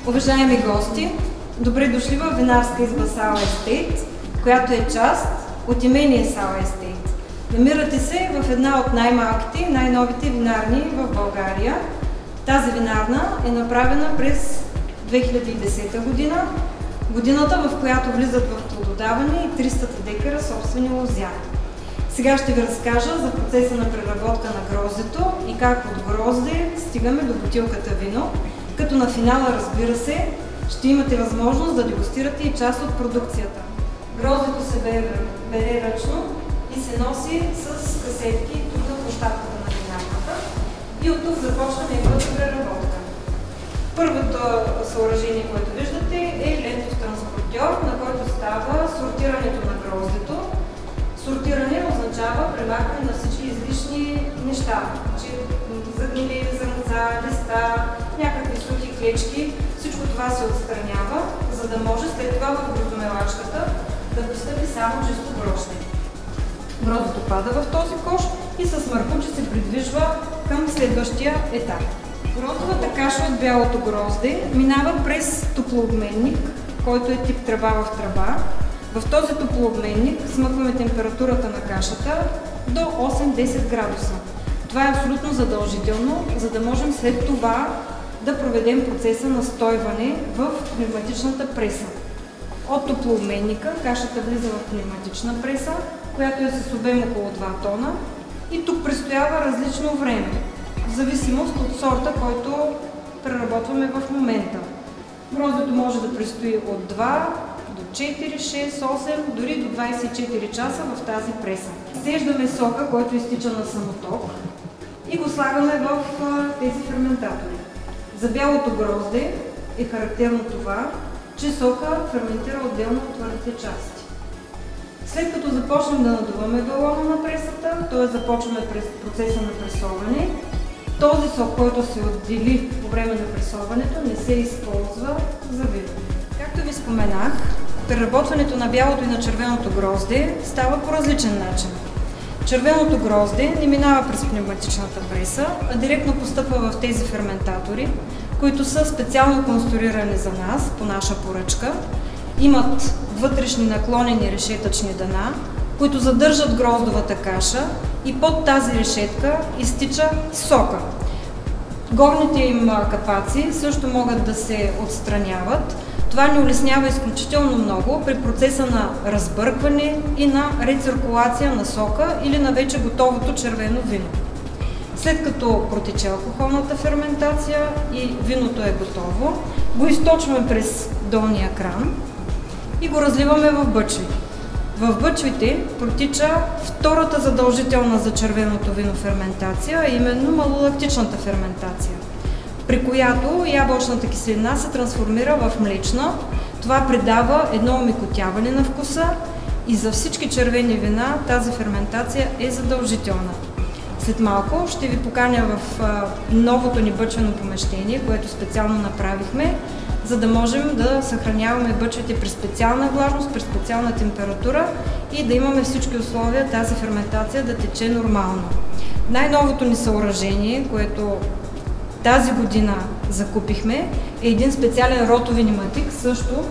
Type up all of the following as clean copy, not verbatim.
Уважаеми гости, добре дошли в винарска изба Сала Естейт, която е част от имение Сала Естейт. Намирате се в една от най-малките и най-новите винарни в България. Тази винарна е направена през 2010 година, годината, в която влизат в плододаване и 300 декара собствени лозя. Сега ще ви разкажа за процеса на преработка на гроздето и как от грозде стигаме до бутилката вино, като на финала, разбира се, ще имате възможност да дегустирате и част от продукцията. Гроздето се бере ръчно и се носи с касетки тук на площадката на винарната и от тук започва неговата преработка. Първото съоръжение, което виждате, е лентов транспортьор, на който става сортирането на гроздето. Сортиране означава премахване на всички излишни неща, загнили зърнца, листа, някакви сухи клечки. Всичко това се отстранява, за да може след това в гроздомелачката да постъпи само чисто грозде. Гроздето пада в този кош и с маркуче се придвижва към следващия етап. Гроздовата каша от бялото грозде минава през топлообменник, който е тип тръба в тръба. В този топлообменник смъкваме температурата на кашата до 8-10 градуса. Това е абсолютно задължително, за да можем след това да проведем процеса на стойване в пневматичната преса. От топлообменника кашата влиза в пневматична преса, която е с обем около 2 тона и тук престоява различно време, в зависимост от сорта, който преработваме в момента. Гроздето може да престои от 2 до 4, 6, 8, дори до 24 часа в тази преса. Изцеждаме сока, който изтича на самоток и го слагаме в тези ферментатори. За бялото грозде е характерно това, че сока ферментира отделно от твърдите части. След като започнем да надуваме балона на пресата, т.е. започваме през процеса на пресоване, този сок, който се отдели по време на пресоването, не се използва за вино. Както ви споменах, преработването на бялото и на червеното грозде става по различен начин. Червеното грозде не минава през пневматичната преса, а директно постъпва в тези ферментатори, които са специално конструирани за нас, по наша поръчка. Имат вътрешни наклонени решетъчни дъна, които задържат гроздовата каша и под тази решетка изтича сока. Горните им капаци също могат да се отстраняват. Това ни улеснява изключително много при процеса на разбъркване и на рециркулация на сока или на вече готовото червено вино. След като протече алкохолната ферментация и виното е готово, го източваме през долния кран и го разливаме в бъчви. В бъчвите протича втората задължителна за червеното вино ферментация, а именно малолактичната ферментация, при която ябълчната киселина се трансформира в млечна. Това придава едно омекотяване на вкуса и за всички червени вина тази ферментация е задължителна. След малко ще ви поканя в новото ни бъчвено помещение, което специално направихме, за да можем да съхраняваме бъчвите при специална влажност, при специална температура и да имаме всички условия тази ферментация да тече нормално. Най-новото ни съоръжение, което тази година закупихме, е един специален ротовинематик, също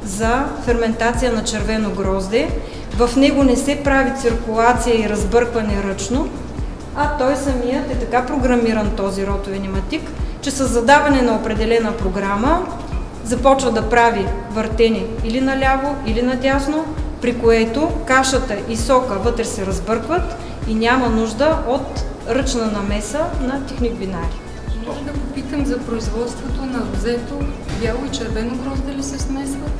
за ферментация на червено грозде. В него не се прави циркулация и разбъркване ръчно, а той самият е така програмиран, този ротовинематик, че с задаване на определена програма започва да прави въртене или наляво, или надясно, при което кашата и сока вътре се разбъркват и няма нужда от ръчна намеса на техник-винари. Може да попитам за производството на розето, бяло и червено грозде ли се смесват?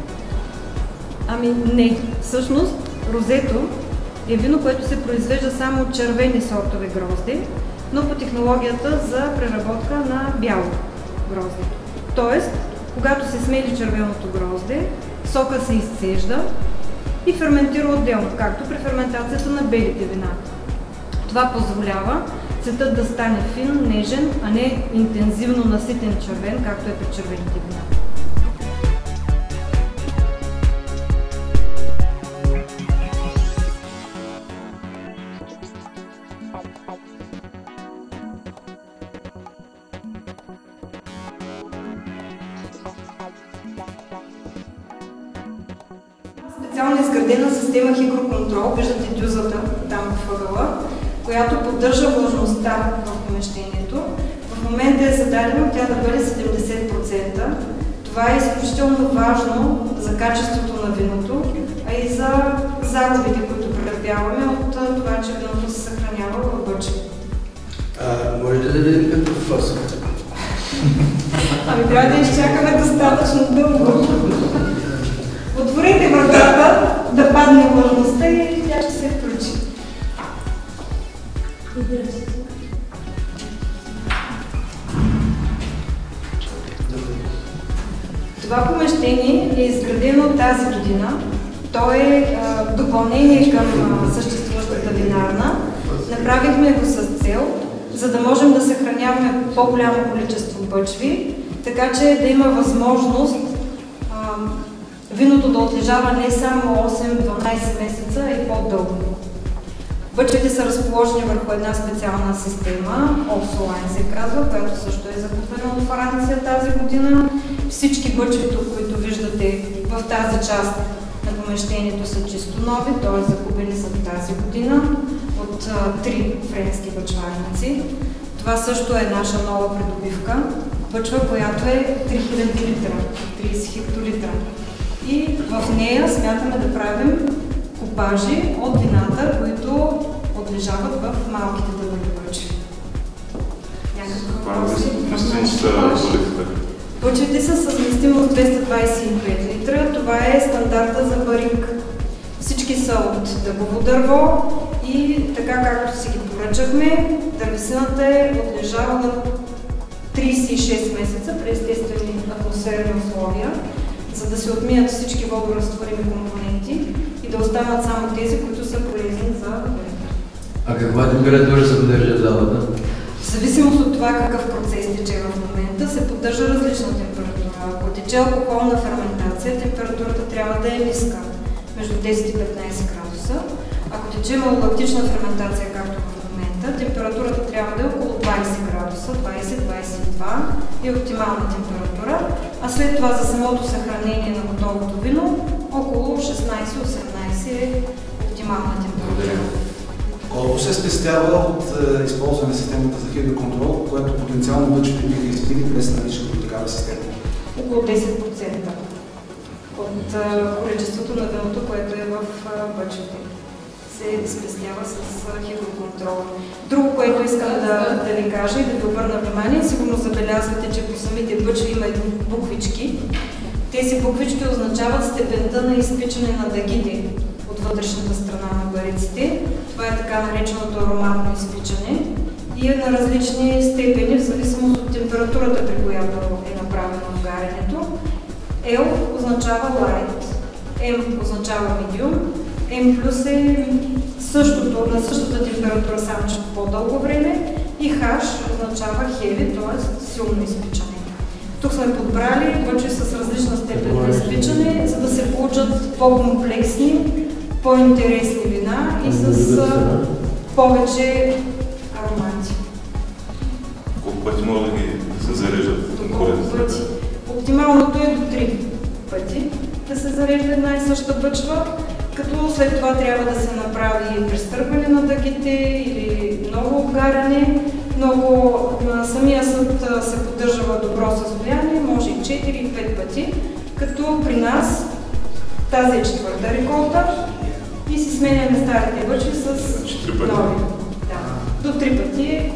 Ами не. Всъщност розето е вино, което се произвежда само от червени сортове грозде, но по технологията за преработка на бяло грозде. Тоест, когато се смели червеното грозде, сока се изцежда и ферментира отделно, както при ферментацията на белите вина. Това позволява цветът да стане фин, нежен, а не интензивно наситен червен, както е при червените вина. специално изградена система хигроконтрол, виждате дюзата там в ъгъла, която поддържа влажността в помещението. В момента е зададено тя да бъде 70%. Това е изключително важно за качеството на виното, а и за загубите, които претърпяваме от това, че виното се съхранява в бъчви. Можете да видим какъв фъс? Ами трябва да изчакаме достатъчно дълго. Отворете вратата, да падне влажността и тя ще се включи. Това помещение е изградено тази година. То е допълнение към съществуващата винарна. Направихме го с цел, за да можем да съхраняваме по-голямо количество бъчви, така че да има възможност виното да отлежава не само 8-12 месеца, а и по-дълго. Бъчвите са разположени върху една специална система, Offline се казва, която също е закупена от Франция тази година. Всички бъчви, които виждате в тази част на помещението, са чисто нови, т.е. закупени са тази година от 3 френски бъчварници. Това също е наша нова придобивка. Бъчва, която е 3000 литра, 30 хектолитра. И в нея смятаме да правим купажи от вината, които отлежават в малките дъбови бъчви. Бъчвите са с вместимост 225 литра. Това е стандарта за барик. Всички са от дъбово дърво и така както си ги поръчахме, дървесината е отлежавала 36 месеца при естествени атмосферни условия, за да се отмият всички водоразтворими компоненти и да останат само тези, които са полезни за виното. А каква температура се поддържа в залата? В зависимост от това какъв процес тече в момента, се поддържа различна температура. Ако тече алкохолна ферментация, температурата трябва да е ниска, между 10 и 15 градуса. Ако тече малолактична ферментация, както в момента, температурата трябва да е около 20 градуса, 20-22 е оптимална температура, а след това за самото съхранение на готовото вино около 16-18 е оптимална температура. Колко се спестява от използване на системата за хидроконтрол, което потенциално бъчвите биха изпили през наличната такава система? Около 10% от количеството на виното, което е в бъчвите, се спестява с хидроконтрола. Друго, което искам да ви кажа и да ви обърна внимание, сигурно забелязвате, че по самите бъчви има едни буквички. Тези буквички означават степента на изпичане на дъгите от вътрешната страна на бариците. Това е така нареченото ароматно изпичане и е на различни степени, в зависимост от температурата, при която е направено вгарянето. L означава light, M означава medium, M плюс е същото, на същата температура, само че по-дълго време, и H означава heavy, т.е. силно изпичане. Тук сме подбрали бъчви с различна степен на изпичане, за да се получат по-комплексни, по-интересни вина и с повече аромати. Колко пъти може да ги се зареждат? Оптималното е до 3 пъти да се зарежда една и съща бъчва, като след това трябва да се направи престъргване на дъгите или ново обгаряне. На самия съд се поддържа в добро състояние, може и 4 и 5 пъти, като при нас тази е 4-та реколта и си сменяме старите бъчви с нови. Да. До 3 пъти е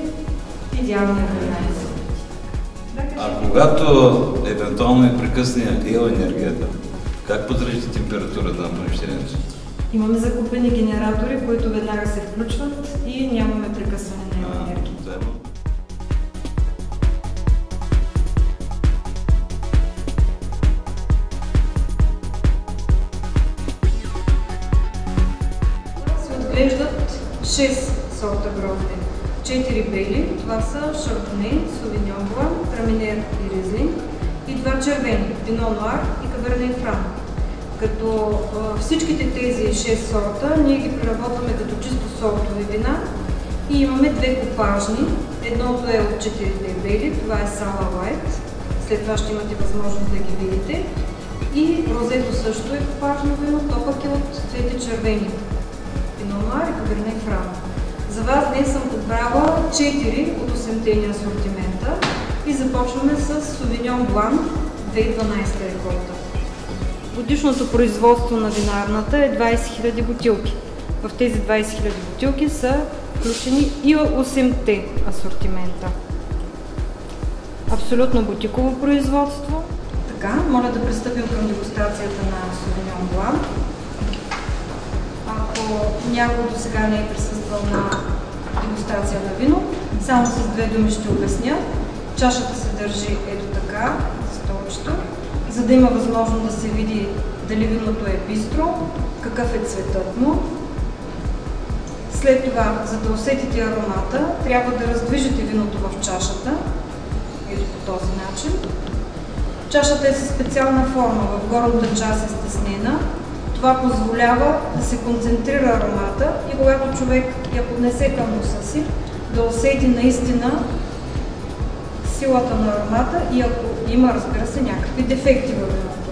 идеалният вариант. А когато евентуално е прекъсне електроенергията, как поддържате температурата на помещението? Имаме закупени генератори, които веднага се включват и нямаме прекъсване на електроенергията. Отглеждат 6 сорта грозде. 4 бели, това са Шардоне, Совиньон Блан, Раминер и Ризлинг, и 2 червени, Пино Нуар и Каберне Фран. Като всичките тези 6 сорта ние ги преработваме като чисто сортови вина и имаме 2 купажни. Едното е от 4 бели, това е Сала Лайт, след това ще имате възможност да ги видите. И розето също е важно вино, то пък е от двете червени. Пино Нуар и Каберне Фран. За вас днес съм подбрала 4 от 8-те ни асортимента и започваме с Совиньон Блан 2012 реколта. Годишното производство на винарната е 20 000 бутилки. В тези 20 000 бутилки са включени и 8-те асортимента. Абсолютно бутиково производство. Така, моля да пристъпим към дегустацията на Совиньон Блан. Ако някой до сега не е присъствал на дегустация на вино, само с 2 думи ще обясня. Чашата се държи ето така, за столчето, за да има възможност да се види дали виното е бистро, какъв е цветът му. След това, за да усетите аромата, трябва да раздвижите виното в чашата, ето по този начин. Чашата е със специална форма, в горната част е стеснена. Това позволява да се концентрира аромата и когато човек я поднесе към носа си, да усети наистина силата на аромата и ако има, разбира се, някакви дефекти във виното.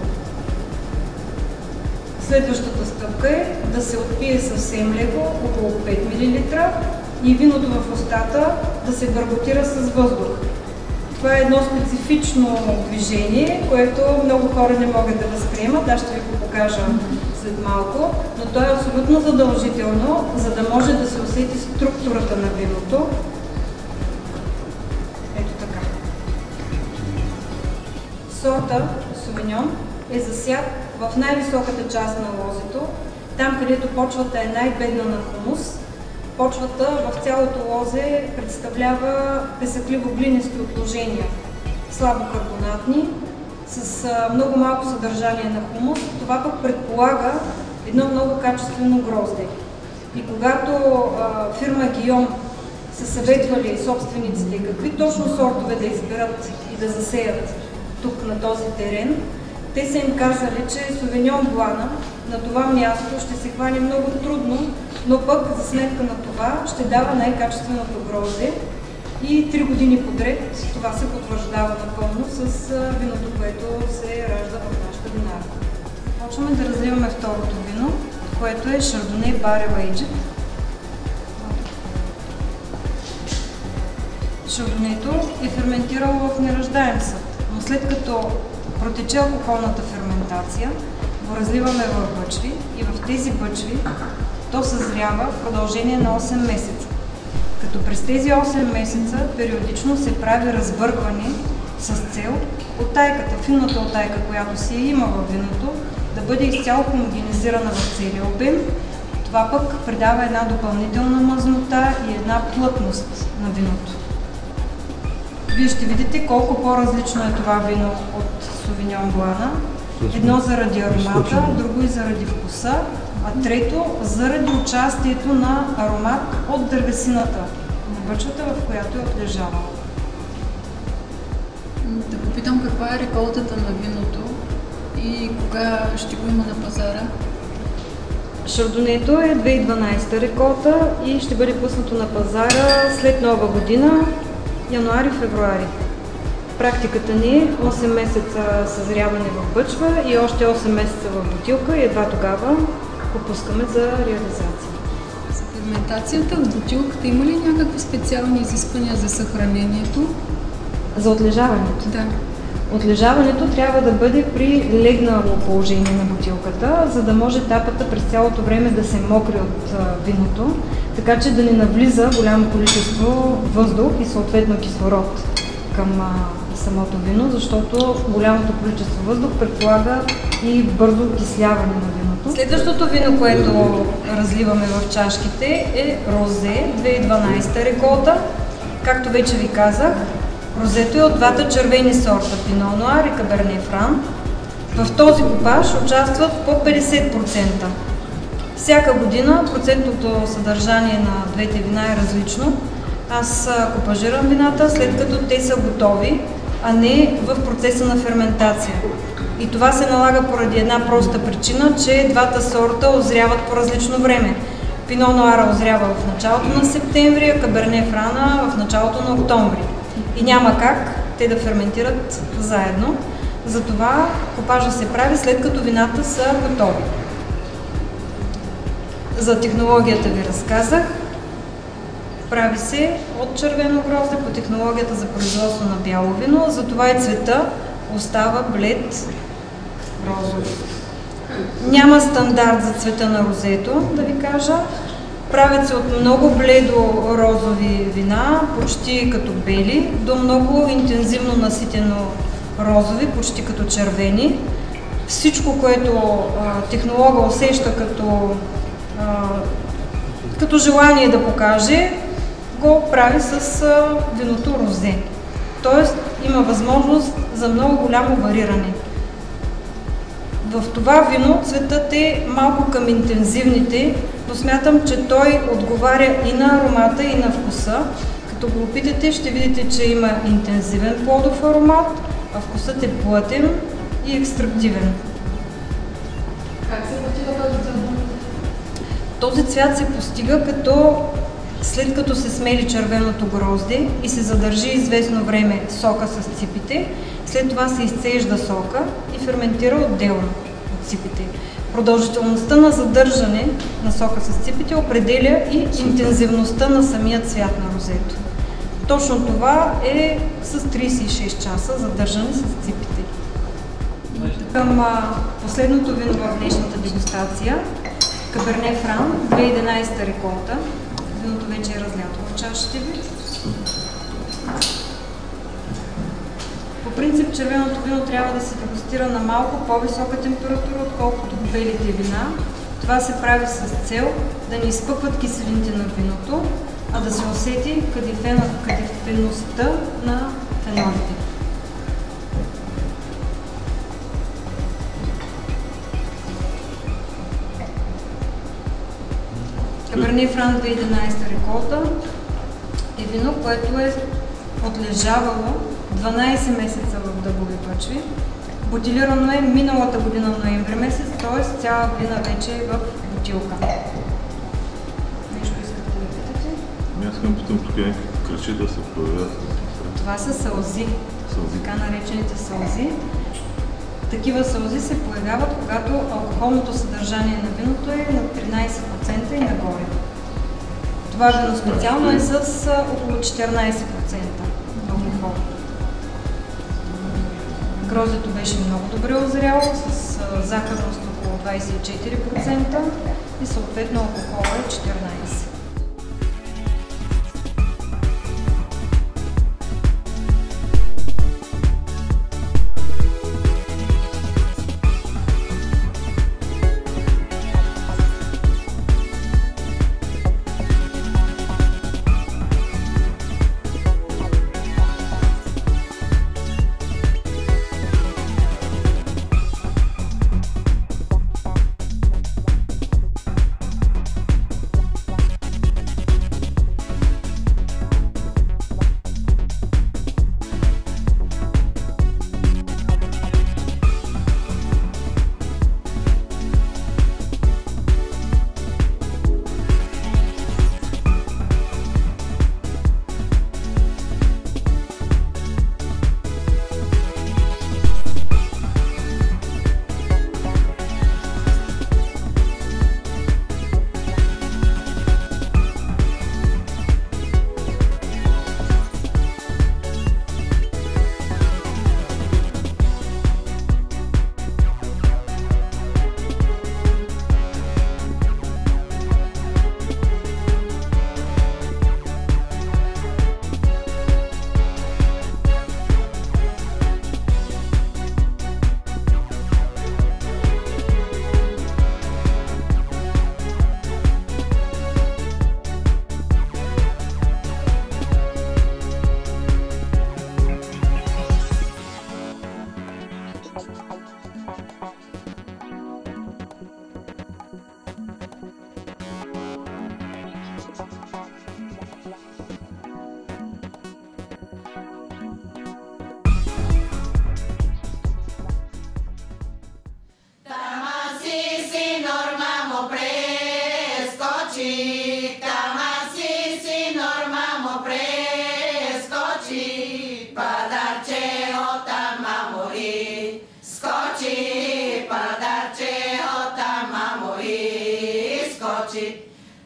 Следващата стъпка е да се отпие съвсем леко, около 5 мл и виното в устата да се бърботира с въздух. Това е едно специфично движение, което много хора не могат да възприемат. Аз ще ви го покажа след малко, но то е абсолютно задължително, за да може да се усети структурата на виното. Ето така. Сорта Совиньон е засят в най-високата част на лозето, там където почвата е най-бедна на хумус. Почвата в цялото лозе представлява песъкливо-глинести отложения, слабокарбонатни, с много малко съдържание на хумус. Това пък предполага едно много качествено грозде. И когато фирма Гийом са съветвали собствениците какви точно сортове да изберат и да засеят тук на този терен, те са им казали, че Совиньон Блана на това място ще се хване много трудно, но пък за сметка на това ще дава най-качественото грозде и 3 години подред това се потвърждава напълно с виното, което се ражда в нашата винарка. Почваме да разливаме второто вино, което е Шардоне Барел Ейджд. Шардонето е ферментирало в нераждаем съд, но след като протече алкохолната ферментация, го разливаме в бъчви и в тези бъчви то съзрява в продължение на 8 месеца. Като през тези 8 месеца периодично се прави разбъркване с цел оттайката, финната оттайка, която си има във виното, да бъде изцяло хомогенизирана в целия обем. Това пък придава една допълнителна мазнота и една плътност на виното. Вие ще видите колко по-различно е това вино от Совиньон Блана. Едно заради аромата, друго и заради вкуса, а трето заради участието на аромат от дървесината, на бъчвата, в която е отлежавала. Да попитам каква е реколтата на виното и кога ще го има на пазара? Шардонето е 2012 реколта и ще бъде пуснато на пазара след Нова година, януари-февруари. Практиката ни е 8 месеца съзряване в бъчва и още 8 месеца в бутилка и едва тогава го пускаме за реализация. За ферментацията в бутилката има ли някакви специални изисквания за съхранението? За отлежаването? Да. Отлежаването трябва да бъде при легнало положение на бутилката, за да може тапата през цялото време да се мокри от виното, така че да не навлиза голямо количество въздух и съответно кислород към самото вино, защото голямото количество въздух предполага и бързо окисляване на виното. Следващото вино, което разливаме в чашките, е Розе 2012 реколта. Както вече ви казах, розето е от двата червени сорта Пино Нуар и Каберне Фран. В този купаж участват по 50%. Всяка година процентното съдържание на двете вина е различно. Аз купажирам вината след като те са готови, а не в процеса на ферментация. И това се налага поради една проста причина, че двата сорта озряват по различно време. Пино Нуара озрява в началото на септември, а Каберне Франа в началото на октомври. И няма как те да ферментират заедно. Затова копажа се прави след като вината са готови. За технологията ви разказах. Прави се от червено грозде по технологията за производство на бяло вино, затова и цвета остава блед розов. Няма стандарт за цвета на розето, да ви кажа. Правят се от много бледо розови вина, почти като бели, до много интензивно наситено розови, почти като червени. Всичко, което технолога усеща като желание да покаже, го прави с виното розе. Тоест има възможност за много голямо вариране. В това вино цветът е малко към интензивните, но смятам, че той отговаря и на аромата, и на вкуса. Като го опитате, ще видите, че има интензивен плодов аромат, а вкусът е плътен и екстрактивен. Как се постига този цвят? Този цвят се постига след като се смели червеното грозде и се задържи известно време сока с ципите, след това се изцежда сока и ферментира отделно от ципите. Продължителността на задържане на сока с ципите определя и интензивността на самия цвят на розето. Точно това е с 36 часа задържане с ципите. Към последното вино в днешната дегустация, Каберне Фран, 2011 реколта. Виното вече е разлято в чашите ви. По принцип, червеното вино трябва да се дегустира на малко по-висока температура, отколкото белите вина. Това се прави с цел да не изпъкват киселините на виното, а да се усети кадифеността на фенолите. Каберне Фран 2011 реколта е вино, което е отлежавало 12 месеца в дъбови пъчви. Бутилирано е миналата година ноември месец, т.е. цяла година вече е в бутилка. Нещо искате да питате? Аз искам питам тук някакви кръчи да се появят. Това са сълзи, така наречените сълзи. Такива сълзи се появяват, когато алкохолното съдържание на виното е на 13% и нагоре. Това вино специално е с около 14% алкохол. Гроздето беше много добре озряло, с захарност около 24% и съответно алкохола е 14%.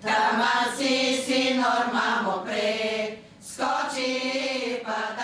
Tama si sinor mamo pre, skoči pa